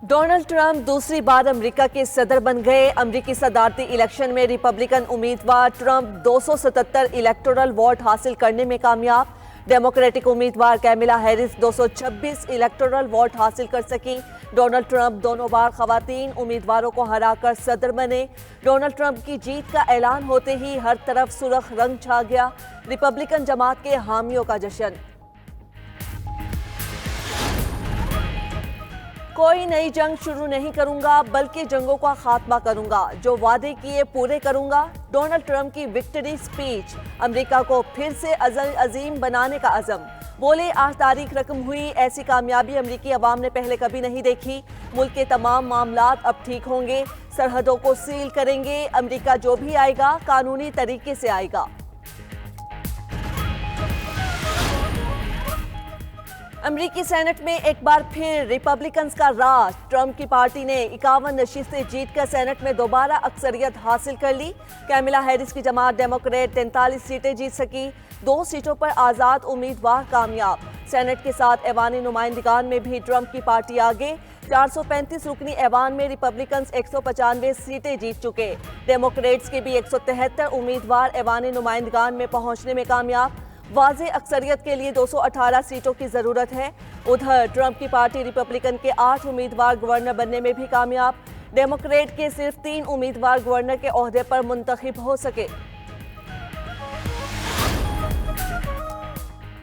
Donald Trump दूसरी बार America के सदर बन गए। अमेरिकी सदारती इलेक्शन में रिपब्लिकन उम्मीदवार ट्रंप 277 इलेक्टोरल वोट हासिल करने में कामयाब। डेमोक्रेटिक उम्मीदवार कैमिला हैरिस 226 इलेक्टोरल वोट हासिल कर सकी। डोनाल्ड ट्रंप दोनों बार खवातीन उम्मीदवारों को हराकर सदर बने। डोनाल्ड ट्रंप की जीत का ऐलान होते ही हर तरफ सुर्ख रंग छा गया। रिपब्लिकन जमात के हामियों का जश्न। कोई नई जंग शुरू नहीं करूंगा, बल्कि जंगों का खात्मा करूंगा, जो वादे किए पूरे करूंगा। डोनाल्ड ट्रंप की विक्ट्री स्पीच। अमेरिका को फिर से अजीम बनाने का अज़म। बोले 8 तारीख रकम हुई, ऐसी कामयाबी अमेरिकी अवाम ने पहले कभी नहीं देखी। मुल्क के तमाम मामलात अब ठीक होंगे, सरहदों को सील करेंगे। अमेरिका जो भी आएगा कानूनी तरीके से आएगा। अमेरिकी सेनेट में एक बार फिर रिपब्लिकन्स का राज। ट्रंप की पार्टी ने 51 नशीसें जीतकर सेनेट में दोबारा अक्सरियत हासिल कर ली। कैमिला हैरिस की जमात डेमोक्रेट 43 सीटें जीत सकी। 2 सीटों पर आज़ाद उम्मीदवार कामयाब। सेनेट के साथ ऐवानी नुमाइंदगान में भी ट्रंप की पार्टी आगे। 435 रुकनी ऐवान में रिपब्लिकन्स 195 सीटें जीत चुके। डेमोक्रेट्स के भी 173 उम्मीदवार ऐवानी नुमाइंदगान में पहुंचने में कामयाब। वाज़े अक्सरियत के लिए 218 सीटों की जरूरत है। उधर ट्रंप की पार्टी रिपब्लिकन के 8 उम्मीदवार गवर्नर बनने में भी कामयाब। डेमोक्रेट के सिर्फ 3 उम्मीदवार गवर्नर के ओहदे पर मुंतखब हो सके।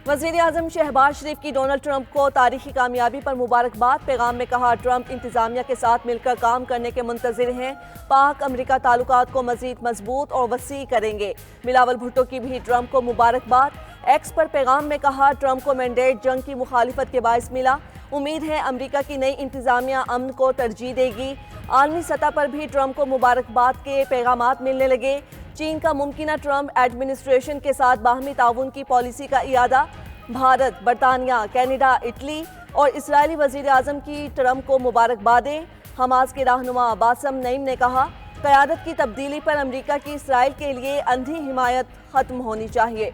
वज़ीर आज़म शहबाज शरीफ की डोनाल्ड ट्रंप को तारीखी कामयाबी पर मुबारकबाद। पैगाम में कहा, ट्रंप इंतजामिया के साथ मिलकर काम करने के मुंतज़िर हैं। पाक अमेरिका ताल्लुकात को मजीद मजबूत और वसी करेंगे। बिलावल भुट्टो की भी ट्रंप को मुबारकबाद। एक्स पर पैगाम में कहा, ट्रंप को मैंडेट जंग की मुखालिफत के बायस मिला। उम्मीद है अमेरिका की नई इंतजामिया अमन को तरजीह देगी। आलमी सतह पर भी ट्रंप को मुबारकबाद के पैगामात मिलने लगे। चीन का मुमकिना ट्रंप एडमिनिस्ट्रेशन के साथ बाहमी ताउन की पॉलिसी का इयादा। भारत, बरतानिया, कनाडा, इटली और इस्राएली वज़ीर आज़म की ट्रंप को मुबारकबादें। हमास के रहनुमा बासम नईम ने कहा, क़यादत की तब्दीली पर अमेरिका की इस्राएल के लिए अंधी हिमायत खत्म होनी चाहिए।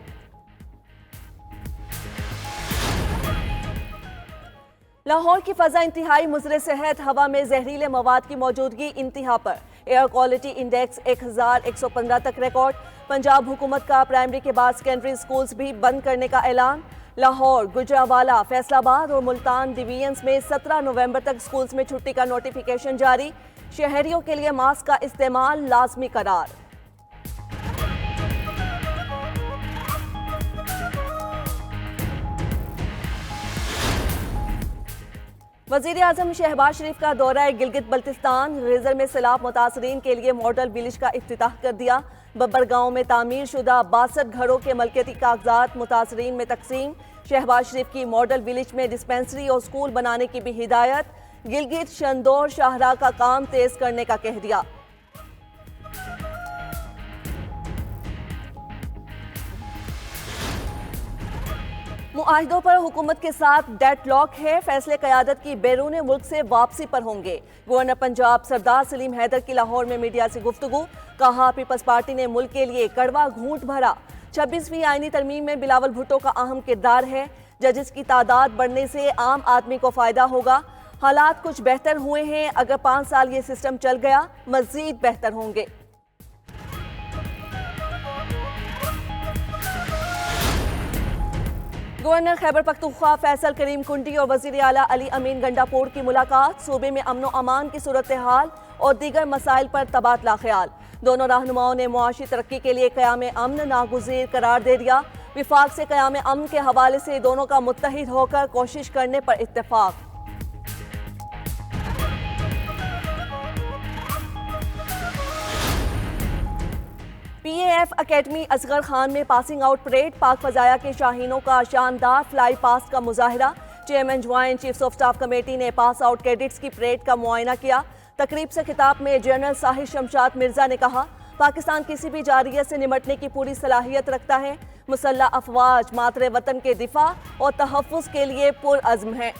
लाहौर की फ़ज़ा इंतहाई मुज़र सेहत। हवा में जहरीले मवाद की मौजूदगी इंतहा पर। एयर क्वालिटी इंडेक्स 1115 तक रिकॉर्ड। पंजाब हुकूमत का प्राइमरी के बाद सेकेंडरी स्कूल्स भी बंद करने का ऐलान। लाहौर, गुजरावाला, फैसलाबाद और मुल्तान डिवीजन्स में 17 नवंबर तक स्कूल्स में छुट्टी का नोटिफिकेशन जारी। शहरियों के लिए मास्क का इस्तेमाल लाजमी करार। वज़ीर आज़म शहबाज शरीफ का दौरा गिलगित बल्तिस्तान। रिजर में सैलाब मुतासरीन के लिए मॉडल विलेज का इफ्तिताह कर दिया। बब्बर गांव में तामीर शुदा 62 घरों के मलकियती कागजात मुतासरीन में तकसीम। शहबाज शरीफ की मॉडल विलेज में डिस्पेंसरी और स्कूल बनाने की भी हिदायत। गिलगित शंदौर शाहरा का काम तेज करने का कह दिया। मुआहिदों पर हुकूमत के साथ डेडलॉक है। फैसले क़यादत की बैरून मुल्क से वापसी पर होंगे। गवर्नर पंजाब सरदार सलीम हैदर की लाहौर में मीडिया से गुफ्तगू। कहा, पीपल्स पार्टी ने मुल्क के लिए कड़वा घूंट भरा। 26वीं आईनी तरमीम में बिलावल भुट्टो का अहम किरदार है। जजेस की तादाद बढ़ने से आम आदमी को फायदा होगा। हालात कुछ बेहतर हुए हैं। अगर 5 साल ये सिस्टम चल गया, मजीद बेहतर होंगे। गवर्नर खैबर पख्तूनख्वा फैसल करीम कुंडी और वज़ीर आला अली अमीन गंडापुर की मुलाकात। सूबे में अमन व अमान की सूरत हाल और दीगर मसाइल पर तबादला ख्याल। दोनों रहनुमाओं ने मुआशी तरक्की के लिए क़याम अमन नागुज़ीर करार दे दिया। विफाक से क़याम अमन के हवाले से दोनों का मुत्तहिद होकर कोशिश करने पर इत्तेफाक। PAF अकेडमी असगर खान में पासिंग आउट परेड। पाक फजाया के शाहीनों का शानदार फ्लाई पास का मुजाहिरा। Chairman joint chiefs of staff committee ने पास आउट कैडेट्स की परेड का मुआयना किया। तकरीब से खिताब में जनरल साहिर शमशाद मिर्जा ने कहा, पाकिस्तान किसी भी जारियत से निमटने की पूरी सलाहियत रखता है। मुसल्लह अफवाज मातरे वतन के दिफा और तहफ़्फ़ुज़ के लिए पुरअज़्म है।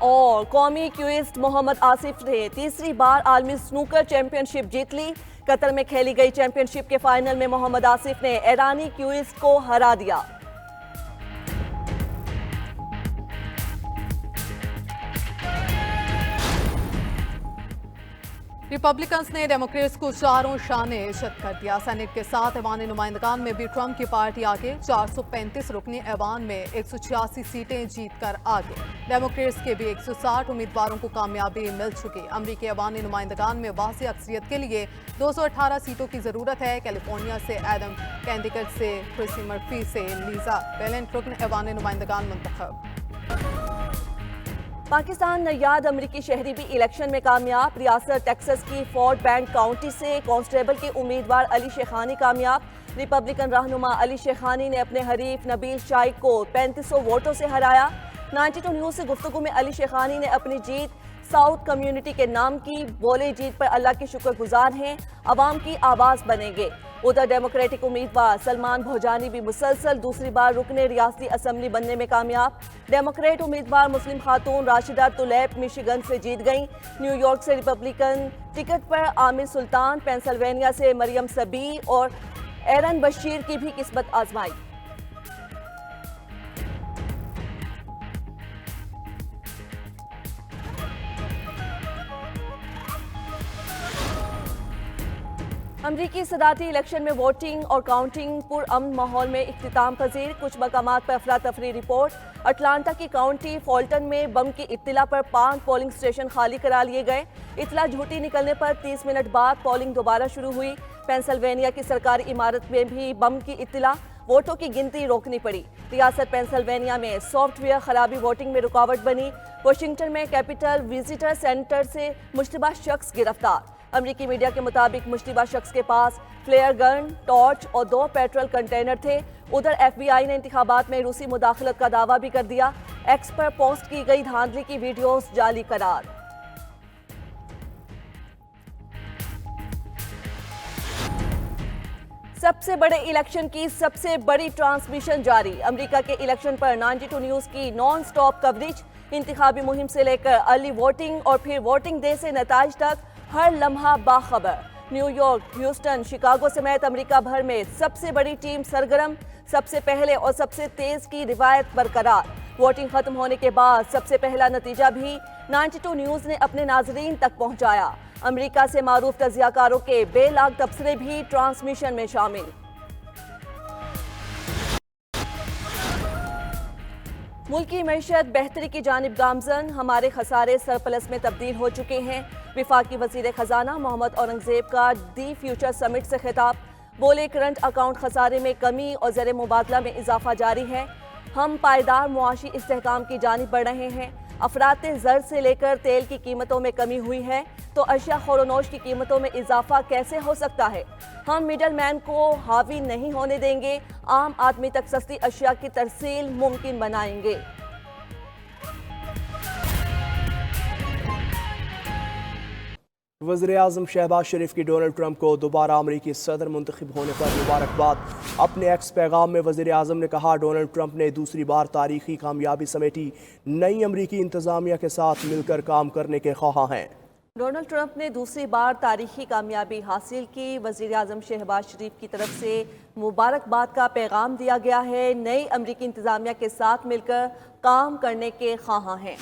और कौमी क्विस्ट मोहम्मद आसिफ ने तीसरी बार आलमी स्नूकर चैंपियनशिप जीत ली। कतर में खेली गई चैंपियनशिप के फाइनल में मोहम्मद आसिफ ने ईरानी क्विस्ट को हरा दिया। रिपब्लिकन्स ने डेमोक्रेट्स को चारों शाने इज्जत कर दिया। सेनेट के साथ ऐवान नुमाइंदगान में भी ट्रंप की पार्टी आगे 435 रुकनी ऐवान में 186 सीटें जीतकर आगे। डेमोक्रेट्स के भी 160 उम्मीदवारों को कामयाबी मिल चुकी। अमरीकी ऐवान नुमाइंदगान में वाज़ेह अक्सरियत के लिए 218 सीटों की जरूरत है। कैलिफोर्निया से एडम कैंडिकट से क्रिसी मर्फी से लीजा बेलेंट रुकन ऐवान नुमाइंदगान मुंतखब। पाकिस्तान नयाद अमरीकी शहरी भी इलेक्शन में कामयाब। रियासत टेक्सास की फोर्ट बेंड काउंटी से कांस्टेबल के उम्मीदवार अली शेखानी कामयाब। रिपब्लिकन रहनुमा अली शेखानी ने अपने हरीफ नबील शाइक को 3500 वोटों से हराया। 92 न्यूज़ से गुफ्तगू में अली शेखानी ने अपनी जीत साउथ कम्युनिटी के नाम की। बोले जीत पर अल्लाह के शुक्रगुजार हैं, अवाम की आवाज़ बनेंगे। उधर डेमोक्रेटिक उम्मीदवार सलमान भोजानी भी मुसलसल दूसरी बार रुकने रियासती असम्बली बनने में कामयाब। डेमोक्रेट उम्मीदवार मुस्लिम खातून राशिदा तुलैब मिशिगन से जीत गईं। न्यूयॉर्क से रिपब्लिकन टिकट पर आमिर सुल्तान, पेंसिल्वेनिया से मरियम सबी और एरन बशीर की भी किस्मत आजमाई। अमरीकी सदारती इलेक्शन में वोटिंग और काउंटिंग पुरअमन माहौल में इख्तिताम पजीर। कुछ मकामात पर अफरा तफरी रिपोर्ट। अटलांटा की काउंटी फॉल्टन में बम की इत्तला पर 5 पोलिंग स्टेशन खाली करा लिए गए। इत्तला झूठी निकलने पर 30 मिनट बाद पोलिंग दोबारा शुरू हुई। पेंसिल्वेनिया की सरकारी इमारत में भी बम की इत्तला, वोटों की गिनती रोकनी पड़ी। रियासत पेंसिल्वेनिया में सॉफ्टवेयर खराबी वोटिंग में रुकावट बनी। वाशिंगटन में कैपिटल विजिटर सेंटर से मुश्तबा शख्स गिरफ्तार। अमरीकी मीडिया के मुताबिक मुश्तबा शख्स के पास फ्लेयर गन, टॉर्च और 2 पेट्रोल कंटेनर थे। उधर FBI ने इंतखाबात में रूसी मुदाखलत का दावा भी कर दिया। एक्स पर पोस्ट की गई धांधली की वीडियोस जाली करार। सबसे बड़े इलेक्शन की सबसे बड़ी ट्रांसमिशन जारी। अमेरिका के इलेक्शन पर 92 न्यूज़ की नॉन स्टॉप कवरेज। इंतखाबी मुहिम से लेकर अर्ली वोटिंग और फिर वोटिंग डे से नताइज तक हर लम्हा बाखबर। न्यूयॉर्क, ह्यूस्टन, शिकागो समेत अमेरिका भर में सबसे बड़ी टीम सरगर्म। सबसे पहले और सबसे तेज की रिवायत बरकरार। वोटिंग खत्म होने के बाद सबसे पहला नतीजा भी 92 न्यूज़ ने अपने नाजरीन तक पहुंचाया। अमेरिका से मारूफ तजियाकारों के बेलाग तबसरे भी ट्रांसमिशन में शामिल। मुल्क की मैशत बेहतरी की जानिब गामजन। हमारे खसारे सरप्लस में तब्दील हो चुके हैं। विफाकी वजीर खजाना मोहम्मद औरंगजेब का दी फ्यूचर समिट से खिताब। बोले करंट अकाउंट खसारे में कमी और ज़र मुबादला में इजाफा जारी है। हम पायदार मुआशी इस्तेहकाम की जानिब बढ़ रहे हैं। अफरात ज़र से लेकर तेल की कीमतों में कमी हुई है तो अशिया खोरोनोश की कीमतों में इजाफा कैसे हो सकता है। हम मिडल मैन को हावी नहीं होने देंगे। आम आदमी तक सस्ती अशिया की तरसील मुमकिन बनाएंगे। वज़ीर-ए-आज़म शहबाज शरीफ की डोनाल्ड ट्रंप को दोबारा अमरीकी सदर मुंतखब होने पर मुबारकबाद। अपने एक्स पैगाम में वज़ीर-ए-आज़म ने कहा, डोनाल्ड ट्रंप ने दूसरी बार तारीखी कामयाबी समेटी। नई अमरीकी इंतज़ामिया के साथ मिलकर काम करने के ख्वाह हैं। डोनाल्ड ट्रंप ने दूसरी बार तारीखी कामयाबी हासिल की। वज़ीर-ए-आज़म शहबाज शरीफ की तरफ से मुबारकबाद का पैगाम दिया गया है। नई अमरीकी इंतज़ामिया के साथ मिलकर काम करने के ख्वाह हैं।